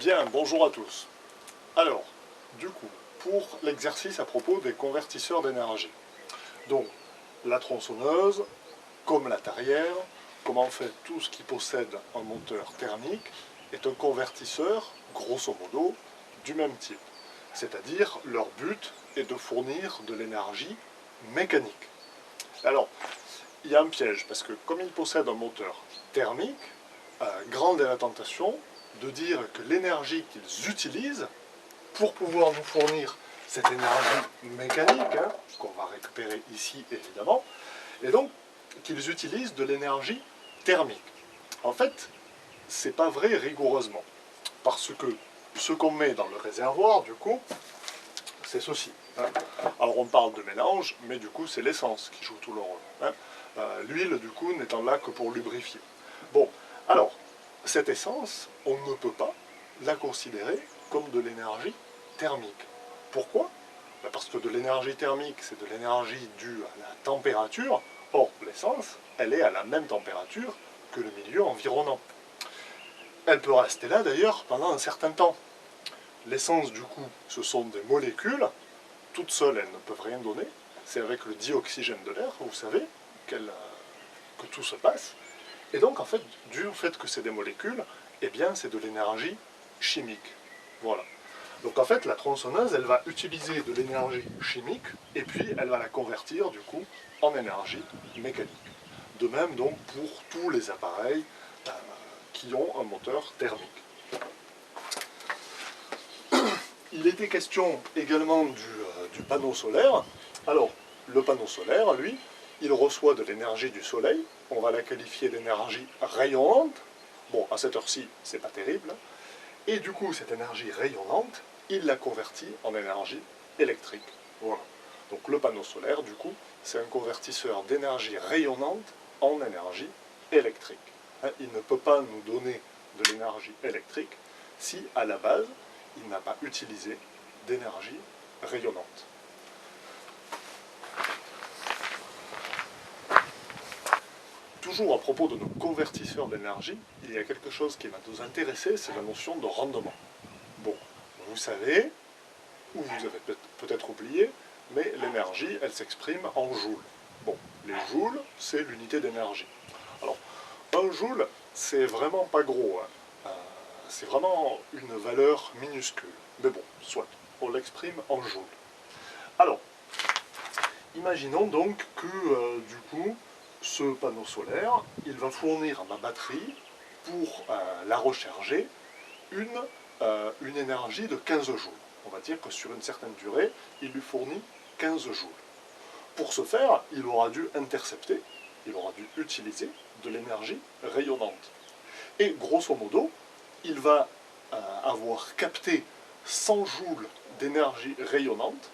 Bien, bonjour à tous. Alors, du coup, pour l'exercice à propos des convertisseurs d'énergie. Donc, la tronçonneuse, comme la tarière, comme en fait tout ce qui possède un moteur thermique, est un convertisseur, grosso modo, du même type. C'est-à-dire, leur but est de fournir de l'énergie mécanique. Alors, il y a un piège, parce que comme ils possèdent un moteur thermique, grande est la tentation de dire que l'énergie qu'ils utilisent pour pouvoir nous fournir cette énergie mécanique, qu'on va récupérer ici évidemment, et donc qu'ils utilisent de l'énergie thermique. En fait, c'est pas vrai rigoureusement, parce que ce qu'on met dans le réservoir, du coup, c'est ceci. Alors on parle de mélange, mais du coup c'est l'essence qui joue tout le rôle. L'huile, du coup, n'étant là que pour lubrifier. Bon, alors, cette essence, on ne peut pas la considérer comme de l'énergie thermique. Pourquoi? Parce que de l'énergie thermique, c'est de l'énergie due à la température. Or, l'essence, elle est à la même température que le milieu environnant. Elle peut rester là, d'ailleurs, pendant un certain temps. L'essence, du coup, ce sont des molécules. Toutes seules, elles ne peuvent rien donner. C'est avec le dioxygène de l'air, vous savez, que tout se passe. Et donc, en fait, dû au fait que c'est des molécules, eh bien, c'est de l'énergie chimique. Voilà. Donc, en fait, la tronçonneuse, elle va utiliser de l'énergie chimique, et puis elle va la convertir, du coup, en énergie mécanique. De même, donc, pour tous les appareils qui ont un moteur thermique. Il était question également du panneau solaire. Alors, le panneau solaire, lui, il reçoit de l'énergie du soleil. On va la qualifier d'énergie rayonnante. Bon, à cette heure-ci, c'est pas terrible. Et du coup, cette énergie rayonnante, il la convertit en énergie électrique. Voilà. Donc le panneau solaire, du coup, c'est un convertisseur d'énergie rayonnante en énergie électrique. Il ne peut pas nous donner de l'énergie électrique si, à la base, il n'a pas utilisé d'énergie rayonnante. Toujours à propos de nos convertisseurs d'énergie, il y a quelque chose qui va nous intéresser, c'est la notion de rendement. Bon, vous savez, ou vous avez peut-être oublié, mais l'énergie, elle s'exprime en joules. Bon, les joules, c'est l'unité d'énergie. Alors, un joule, c'est vraiment pas gros, c'est vraiment une valeur minuscule. Mais bon, soit, on l'exprime en joules. Alors, imaginons donc que, du coup, ce panneau solaire, il va fournir à ma batterie, pour la recharger, une énergie de 15 joules. On va dire que sur une certaine durée, il lui fournit 15 joules. Pour ce faire, il aura dû intercepter, il aura dû utiliser de l'énergie rayonnante. Et grosso modo, il va avoir capté 100 joules d'énergie rayonnante,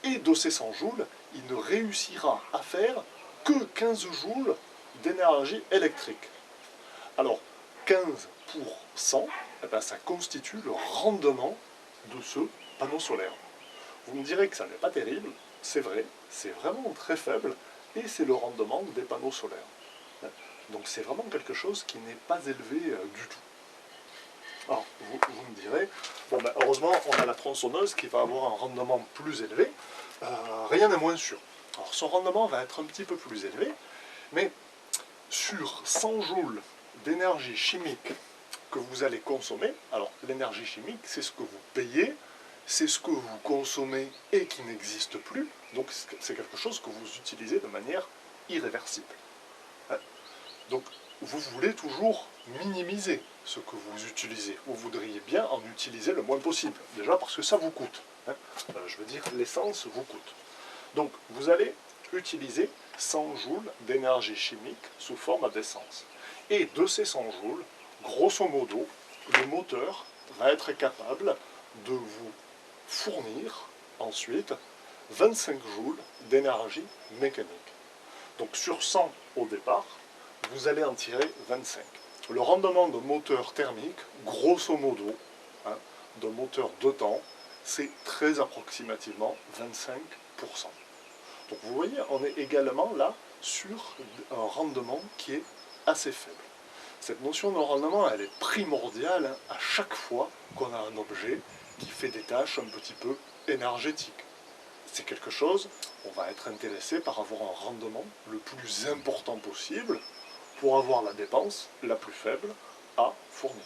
et de ces 100 joules, il ne réussira à faire que 15 joules d'énergie électrique. Alors, 15 pour 100, eh bien, ça constitue le rendement de ce panneau solaire. Vous me direz que ça n'est pas terrible, c'est vrai, c'est vraiment très faible, et c'est le rendement des panneaux solaires. Donc c'est vraiment quelque chose qui n'est pas élevé du tout. Alors, vous me direz, bon ben, heureusement on a la tronçonneuse qui va avoir un rendement plus élevé, rien n'est moins sûr. Alors son rendement va être un petit peu plus élevé, mais sur 100 joules d'énergie chimique que vous allez consommer, alors l'énergie chimique c'est ce que vous payez, c'est ce que vous consommez et qui n'existe plus, donc c'est quelque chose que vous utilisez de manière irréversible. Donc vous voulez toujours minimiser ce que vous utilisez. Vous voudriez bien en utiliser le moins possible, déjà parce que ça vous coûte. Je veux dire, l'essence vous coûte. Donc vous allez utiliser 100 joules d'énergie chimique sous forme d'essence. Et de ces 100 joules, grosso modo, le moteur va être capable de vous fournir ensuite 25 joules d'énergie mécanique. Donc sur 100 au départ, vous allez en tirer 25. Le rendement de moteur thermique, grosso modo, de moteur de temps, c'est très approximativement 25%. Donc vous voyez, on est également là sur un rendement qui est assez faible. Cette notion de rendement, elle est primordiale hein, à chaque fois qu'on a un objet qui fait des tâches un petit peu énergétiques. C'est quelque chose, on va être intéressé par avoir un rendement le plus important possible pour avoir la dépense la plus faible à fournir.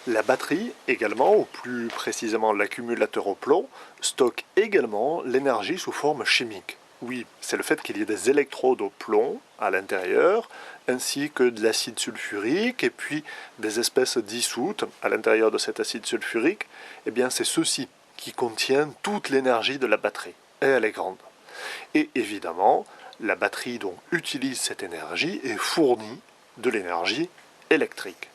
La batterie également, ou plus précisément l'accumulateur au plomb, stocke également l'énergie sous forme chimique. Oui, c'est le fait qu'il y ait des électrodes au plomb à l'intérieur, ainsi que de l'acide sulfurique, et puis des espèces dissoutes à l'intérieur de cet acide sulfurique. Eh bien, c'est ceci qui contient toute l'énergie de la batterie, et elle est grande. Et évidemment, la batterie donc utilise cette énergie et fournit de l'énergie électrique.